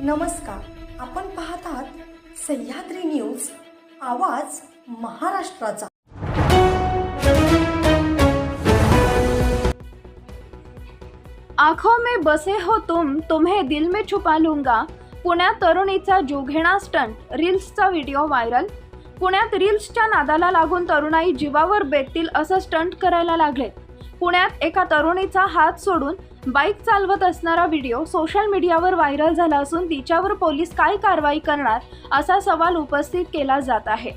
नमस्कार, आपण पाहत आहात सह्याद्री न्यूज, आवाज महाराष्ट्राचा। आँखों में बसे हो तुम, तुम्हें दिल में छुपा लूंगा। पुण्यात तरुणीचा जीवघेणा स्टंट, रील्सचा व्हिडिओ व्हायरल। पुण्यात रील्सच्या नादाला लागून तरुणाई जीवावर बेततील असं स्टंट करायला लागले। पुण्यात एका तरुणीचा हात सोडून बाईक चालवत असणारा व्हिडिओ सोशल मीडियावर व्हायरल झाला असून तिच्यावर पोलीस काय कारवाई करणार असा सवाल उपस्थित केला जात आहे।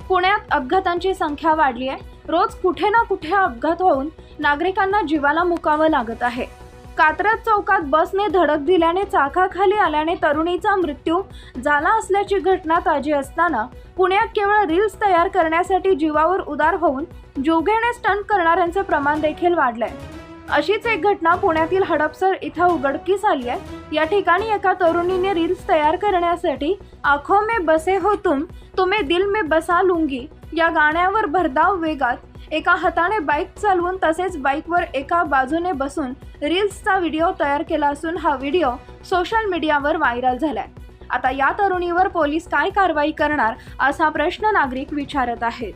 पुण्यात अपघातांची संख्या वाढली आहे। रोज कुठे ना कुठे अपघात होऊन नागरिकांना जीवाला मुकावं लागत आहे। कात्रज चौकात बसने धडक दिल्याने चाकाखाली आल्याने तरुणीचा मृत्यू झाला असल्याची घटना ताजी असताना पुण्यात केवळ रील्स तयार करण्यासाठी जीवावर उदार होऊन जीवघेणे स्टंट करणाऱ्यांचे प्रमाण देखील वाढलंय। अशीच एक घटना पुण्यातील हडपसर इथं उघडकीस आली आहे। या ठिकाणी एका तरुणीने रील्स तयार करण्यासाठी आँखों में बसे हो तुम, तुम्हें दिल में बसा लूंगी या गाण्यावर भरधाव वेगात एका हाताने बाईक चालवून तसेच बाईकवर एका बाजूने बसून रील्सचा व्हिडिओ तयार केला असून हा व्हिडिओ सोशल मीडियावर व्हायरल झालाय। आता या तरुणीवर पोलीस काय कारवाई करणार असा प्रश्न नागरिक विचारत आहेत।